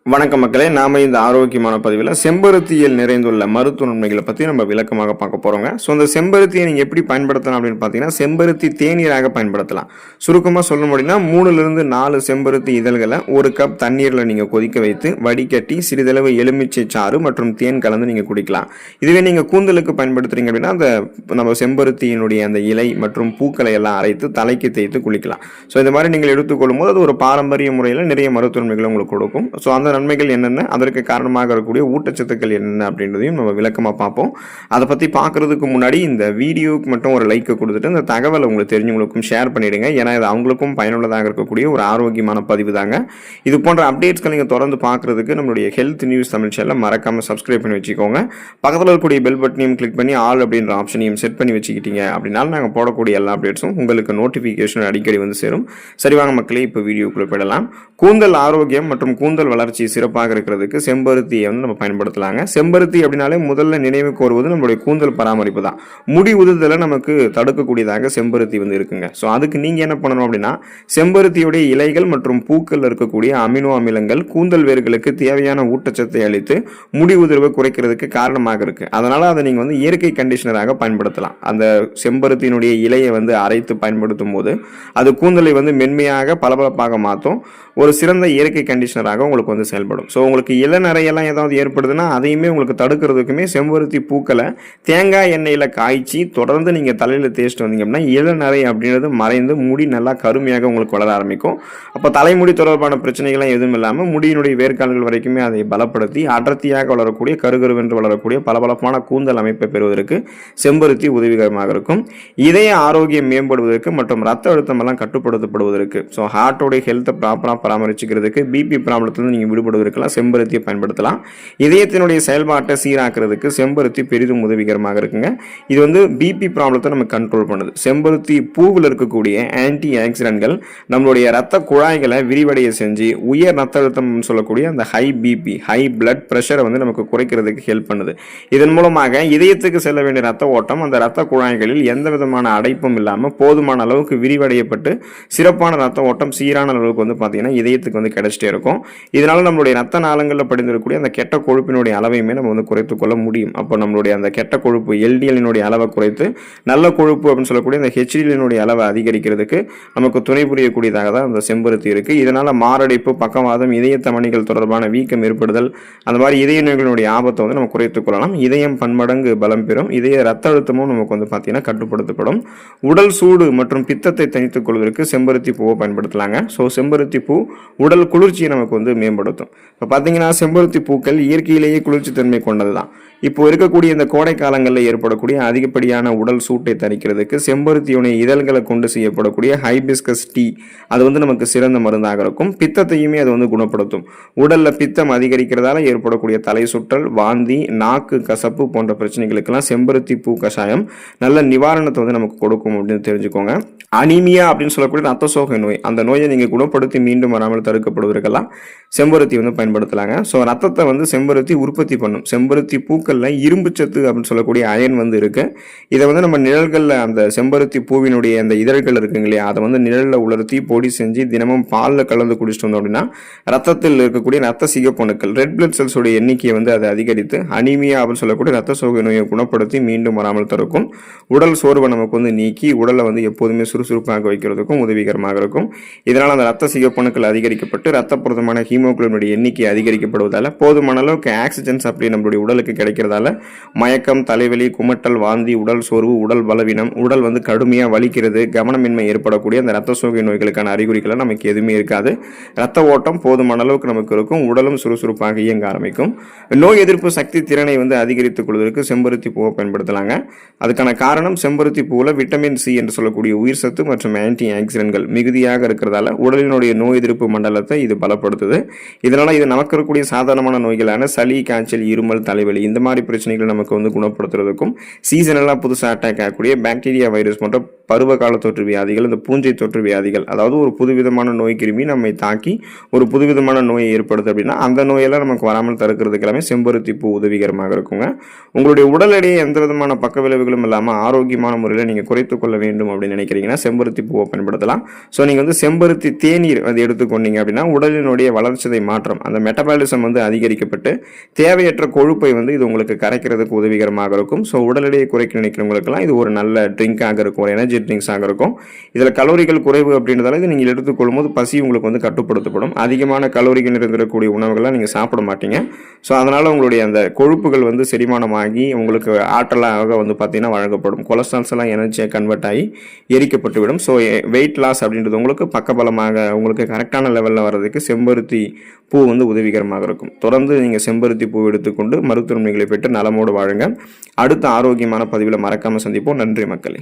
வணக்கம் மக்களே, நாம இந்த ஆரோக்கியமான பதிவில் செம்பருத்தியில் நிறைந்துள்ள மருத்துவ நன்மைகளை பற்றி நம்ம விளக்கமாக பார்க்க போகிறோங்க. ஸோ அந்த செம்பருத்தியை நீங்கள் எப்படி பயன்படுத்தலாம் அப்படின்னு பார்த்தீங்கன்னா, செம்பருத்தி தேநீராக பயன்படுத்தலாம். சுருக்கமாக சொல்ல முடியும்னா 3லிருந்து 4 செம்பருத்தி இதழ்களை 1 கப் தண்ணீரில் நீங்கள் கொதிக்க வைத்து வடிகட்டி சிறிதளவு எலுமிச்சை சாறு மற்றும் தேன் கலந்து நீங்கள் குடிக்கலாம். இதுவே நீங்கள் கூந்தலுக்கு பயன்படுத்துறீங்க அப்படின்னா அந்த நம்ம செம்பருத்தியினுடைய அந்த இலை மற்றும் பூக்களை எல்லாம் அரைத்து தலைக்கு தேய்த்து குளிக்கலாம். ஸோ இந்த மாதிரி நீங்கள் எடுத்துக்கொள்ளும் போது அது ஒரு பாரம்பரிய முறையில் நிறைய மருத்துவ நன்மைகளை உங்களுக்கு கொடுக்கும். ஸோ அந்த நன்மைகள் என்னென்ன, அதற்கு காரணமாக இருக்கக்கூடிய ஊட்டச்சத்துக்கள் என்னென்ன அப்படின்றதையும் நம்ம விளக்கமாக பார்ப்போம். அதை பற்றி பார்க்கறதுக்கு முன்னாடி இந்த வீடியோக்கு மட்டும் ஒரு லைக் கொடுத்துட்டு இந்த தகவலை உங்களுக்கு தெரிஞ்சவங்களுக்கும் ஷேர் பண்ணிடுங்க. ஏன்னா இது அவங்களுக்கும் பயனுள்ளதாக இருக்கக்கூடிய ஒரு ஆரோக்கியமான பதிவு தாங்க. இது போன்ற அப்டேட்ஸ்கள் நீங்கள் தொடர்ந்து பார்க்கறதுக்கு நம்மளுடைய ஹெல்த் நியூஸ் தமிழ் சேனலை மறக்காமல் சப்ஸ்கிரைப் பண்ணி வச்சுக்கோங்க. பக்கத்தில் இருக்கக்கூடிய பெல் பட்டனையும் கிளிக் பண்ணி ஆல் அப்படின்ற ஆப்ஷனையும் செட் பண்ணி வச்சுக்கிட்டீங்க அப்படின்னாலும் நாங்கள் போடக்கூடிய எல்லா அப்டேட்ஸும் உங்களுக்கு நோட்டிஃபிகேஷன் அடிக்கடி வந்து சேரும். சரி வாங்க மக்களே, இப்போ வீடியோக்குள்ளே போயிடலாம். கூந்தல் ஆரோக்கியம் மற்றும் கூந்தல் வளர்ச்சி சிறப்பாக இருக்கிறதுக்கு செம்பருத்தியை வந்து நம்ம பயன்படுத்தலாங்க. செம்பருத்தி அப்படின்னாலே முதல்ல நினைவுக்கு வருவது நம்மளுடைய கூந்தல் பராமரிப்பு தான். முடி உதிர்தலை நமக்கு தடுக்கக்கூடியதாக செம்பருத்தி வந்து இருக்குங்க. ஸோ அதுக்கு நீங்கள் என்ன பண்ணணும் அப்படின்னா, செம்பருத்தியுடைய இலைகள் மற்றும் பூக்கள் இருக்கக்கூடிய அமினோ அமிலங்கள் கூந்தல் வேர்களுக்கு தேவையான ஊட்டச்சத்தை அளித்து முடி உதிர்வை குறைக்கிறதுக்கு காரணமாக இருக்கு. அதனால அதை நீங்கள் வந்து இயற்கை கண்டிஷனராக பயன்படுத்தலாம். அந்த செம்பருத்தியினுடைய இலையை வந்து அரைத்து பயன்படுத்தும் போது அது கூந்தலை வந்து மென்மையாக பளபளப்பாக மாற்றும். ஒரு சிறந்த இயற்கை கண்டிஷனராக உங்களுக்கு வந்து செயல்படும். ஸோ உங்களுக்கு இளநரையெல்லாம் ஏதாவது ஏற்படுதுன்னா அதையுமே உங்களுக்கு தடுக்கிறதுக்குமே செம்பருத்தி பூக்களை தேங்காய் எண்ணெயில் காய்ச்சி தொடர்ந்து நீங்கள் தலையில் தேய்ச்சிட்டு வந்தீங்க அப்படின்னா இளநரை அப்படின்றது மறைந்து முடி நல்லா கருமையாக உங்களுக்கு வளர ஆரம்பிக்கும். அப்போ தலைமுடி தொடர்பான பிரச்சனைகள்லாம் எதுவும் இல்லாமல் முடியினுடைய வேர்க்கால்கள் வரைக்குமே அதை பலப்படுத்தி அடர்த்தியாக வளரக்கூடிய கருகருவென்று வளரக்கூடிய பளபளப்பான கூந்தல் அமைப்பை பெறுவதற்கு செம்பருத்தி உதவிகரமாக இருக்கும். இதய ஆரோக்கியம் மேம்படுவதற்கு மற்றும் ரத்த அழுத்தம் எல்லாம் கட்டுப்படுத்தப்படுவதற்கு, ஸோ ஹார்ட்டோடைய ஹெல்த்தை ப்ராப்பராக பராமரிச்சுக்கிறதுக்கு, பிபி ப்ராப்ளத்தில் நீங்கள் விடுபடுவதற்கெல்லாம் செம்பருத்தியை பயன்படுத்தலாம். இதயத்தினுடைய செயல்பாட்டை சீராக்கிறதுக்கு செம்பருத்தி பெரிதும் உதவிகரமாக இருக்குங்க. இது வந்து பிபி ப்ராப்ளத்தை நம்ம கண்ட்ரோல் பண்ணுது. செம்பருத்தி பூவில் இருக்கக்கூடிய ஆன்டி ஆக்சிடென்ட்கள் நம்மளுடைய ரத்த குழாய்களை விரிவடைய செஞ்சு உயர் ரத்த அழுத்தம் சொல்லக்கூடிய அந்த ஹை பிபி ஹை பிளட் பிரஷரை வந்து நமக்கு குறைக்கிறதுக்கு ஹெல்ப் பண்ணுது. இதன் மூலமாக இதயத்துக்கு செல்ல வேண்டிய ரத்த ஓட்டம் அந்த ரத்த குழாய்களில் எந்த விதமான அடைப்பும் இல்லாமல் போதுமான அளவுக்கு விரிவடையப்பட்டு சிறப்பான ரத்த ஓட்டம் சீரான அளவுக்கு வந்து பார்த்தீங்கன்னா இதயத்துக்கு வந்து கிடைச்சிட்டே இருக்கும். இதனால நம்மளுடைய ரத்த நாளங்களில் படிந்திருக்கக்கூடிய அந்த கெட்ட கொழுப்பினுடைய அளவையுமே நம்ம வந்து குறைத்து கொள்ள முடியும். அப்போ நம்மளுடைய அந்த கெட்ட கொழுப்பு எல்டிஎல்லினுடைய அளவை குறைத்து நல்ல கொழுப்பு அப்படின்னு சொல்லக்கூடிய அந்த ஹெச்டிஎல்லினுடைய அளவை அதிகரிக்கிறதுக்கு நமக்கு துணை புரியக்கூடியதாக தான் அந்த செம்பருத்தி இருக்கு. இதனால மாரடைப்பு, பக்கவாதம், இதய தமனிகள் தொடர்பான வீக்கம் ஏற்படுதல், அந்த மாதிரி இதய நோய்களுடைய ஆபத்தை வந்து நம்ம குறைத்துக் கொள்ளலாம். இதயம் பன்மடங்கு பலம் பெறும். இதய ரத்த அழுத்தமும் நமக்கு வந்து பார்த்தீங்கன்னா கட்டுப்படுத்தப்படும். உடல் சூடு மற்றும் பித்தத்தை தணித்துக் கொள்வதற்கு செம்பருத்தி பூவை பயன்படுத்தலாங்க. ஸோ செம்பருத்தி பூ உடல் குளிர்ச்சியை நமக்கு வந்து மேம்படுத்தும். இப்போ பார்த்தீங்கன்னா செம்பருத்தி பூக்கள் இயற்கையிலேயே குளிர்ச்சி தன்மை கொண்டது தான். இப்போ இருக்கக்கூடிய இந்த கோடை காலங்களில் ஏற்படக்கூடிய அதிகப்படியான உடல் சூட்டை தணிக்கிறதுக்கு செம்பருத்தியுடைய இதழ்களை கொண்டு செய்யப்படக்கூடிய ஹைபிஸ்கஸ் டீ அது வந்து நமக்கு சிறந்த மருந்தாக இருக்கும். பித்தத்தையுமே அது வந்து குணப்படுத்தும். உடலில் பித்தம் அதிகரிக்கிறதால ஏற்படக்கூடிய தலை சுற்றல், வாந்தி, நாக்கு கசப்பு போன்ற பிரச்சனைகளுக்கெல்லாம் செம்பருத்தி பூ கஷாயம் நல்ல நிவாரணத்தை வந்து நமக்கு கொடுக்கும் அப்படின்னு தெரிஞ்சுக்கோங்க. அனீமியா அப்படின்னு சொல்லக்கூடிய ரத்த சோகை நோய், அந்த நோயை நீங்கள் குணப்படுத்தி மீண்டும் வராமல் தடுக்கப்படுவதற்கெல்லாம் செம்பருத்தி வந்து பயன்படுத்தலாங்க. ஸோ ரத்தத்தை வந்து செம்பருத்தி உற்பத்தி பண்ணும். செம்பருத்தி பூக்களில் இரும்பு சத்து அப்படின்னு சொல்லக்கூடிய அயன் வந்து இருக்கு. இதை வந்து நம்ம நிழல்களில் அந்த செம்பருத்தி பூவினுடைய அந்த இதழ்கள் இருக்குங்க இல்லையா, அதை வந்து நிழலில் உலர்த்தி பொடி செஞ்சு தினமும் பாலில் கலந்து குடிச்சிட்டு வந்தோம் அப்படின்னா ரத்தத்தில் இருக்கக்கூடிய ரத்த சிகப்பணுக்கள் ரெட் பிளட் செல்ஸோடைய எண்ணிக்கையை வந்து அதை அதிகரித்து அனீமியா அப்படின்னு சொல்லக்கூடிய ரத்த சோகை நோயை குணப்படுத்தி மீண்டும் வராமல் தடுக்கும். உடல் சோர்வை நமக்கு வந்து நீக்கி உடலை வந்து எப்போதுமே சுறுசுறுப்பாக வைக்கிறதுக்கும் உதவிகரமாக இருக்கும். இதனால் அந்த ரத்த சிகப்பணுக்கள் அதிகரிக்கப்பட்டு ரத்த புரதமான ஹீமோகுளோபினுடைய எண்ணிக்கை அதிகரிக்கப்படுவதால் போதுமான அளவுக்கு ஆக்சிஜன்ஸ் அப்படி நம்மளுடைய உடலுக்கு கிடைக்கிறதால மயக்கம், தலைவலி, குமட்டல், வாந்தி, உடல் சோர்வு, உடல் பலவீனம், உடல் வந்து கடுமையாக வலிக்கிறது, கவனமின்மை ஏற்படக்கூடிய அந்த ரத்த சோகை நோய்களுக்கான அறிகுறிகளை நமக்கு எதுவுமே இருக்காது. ரத்த ஓட்டம் போதுமான அளவுக்கு நமக்கு இருக்கும். உடலும் சுறுசுறுப்பாக இயங்க ஆரம்பிக்கும். நோய் எதிர்ப்பு சக்தி திறனை வந்து அதிகரித்துக் கொள்வதற்கு செம்பருத்தி பூவை பயன்படுத்தலாங்க. அதுக்கான காரணம் செம்பருத்தி பூவில் விட்டமின் சி என்று சொல்லக்கூடிய உயிர் சத்து மற்றும் ஆன்டி ஆக்சிடென்ட்கள் மிகுதியாக இருக்கிறதால உடலினுடைய நோய் எதிர்ப்பு மண்டலத்தை இது பலப்படுத்துது. இதனால இது நமக்கு இருக்கக்கூடிய சாதாரணமான நோய்களான சளி, காய்ச்சல், இருமல், தலைவலி இந்த மாதிரி பிரச்சனைகள் நமக்கு வந்து குணப்படுத்துறதுக்கும் சீசனெல்லாம் புதுசாக அட்டாக் ஆகக்கூடிய பாக்டீரியா, வைரஸ் போன்ற பருவகால தொற்று வியாதிகள், இந்த பூஞ்சை தொற்று வியாதிகள், அதாவது ஒரு புதுவிதமான நோய் கிருமி நம்மை தாக்கி ஒரு புதுவிதமான நோயை ஏற்படுது அப்படின்னா அந்த நோயெல்லாம் நமக்கு வராமல் தடுக்கிறதுக்கு எல்லாமே செம்பருத்தி பூ உதவிகரமாக இருக்குங்க. உங்களுடைய உடல் எடையை எந்த விதமான பக்க விளைவுகளும் இல்லாமல் ஆரோக்கியமான முறையில் நீங்கள் குறைத்துக் கொள்ள வேண்டும் அப்படின்னு நினைக்கிறீங்கன்னா செம்பருத்தி பூவை பயன்படுத்தலாம். ஸோ நீங்கள் வந்து செம்பருத்தி தேநீர் அது எடுத்துக்கொண்டீங்க அப்படின்னா உடலினுடைய வளர்ச்சிதை மாற்றம், அந்த மெட்டபாலிசம் வந்து அதிகரிக்கப்பட்டு தேவையற்ற கொழுப்பை வந்து இது உங்களுக்கு கரைக்கிறதுக்கு உதவிகரமாக இருக்கும். ஸோ உடல் எடையை குறைக்க நினைக்கிறவங்களுக்கெல்லாம் இது ஒரு நல்ல ட்ரிங்காக இருக்கும், ஒரு எனர்ஜி ட்ரிங்க்ஸாக இருக்கும். இதில் கலோரிகள் குறைவு அப்படின்றதால இது நீங்கள் எடுத்துக்கொள்ளும் போது பசி உங்களுக்கு வந்து கட்டுப்படுத்தப்படும். அதிகமான கலோரிகள் இருந்திருக்கக்கூடிய உணவுகள்லாம் நீங்கள் சாப்பிட மாட்டீங்க. ஸோ அதனால் உங்களுடைய அந்த கொழுப்புகள் வந்து செரிமானமாகி உங்களுக்கு ஆற்றலாக வந்து பார்த்தீங்கன்னா வழங்கப்படும். கொலஸ்ட்ரால்ஸ் எல்லாம் எனர்ஜியாக கன்வெர்ட் ஆகி எரிக்கப்பட்டுவிடும். ஸோ வெயிட் லாஸ் அப்படின்றது உங்களுக்கு பக்கபலமாக உங்களுக்கு கரெக்டான லெவலில் வர்றதுக்கு செம்பருத்தி பூ வந்து உதவிகரமாக இருக்கும். தொடர்ந்து நீங்கள் செம்பருத்தி பூ எடுத்துக்கொண்டு மருத்துவ நன்மைகளை பெற்று நலமோடு வாழுங்க. அடுத்த ஆரோக்கியமான பதிவில் மறக்காமல் சந்திப்போம். நன்றி மக்களே.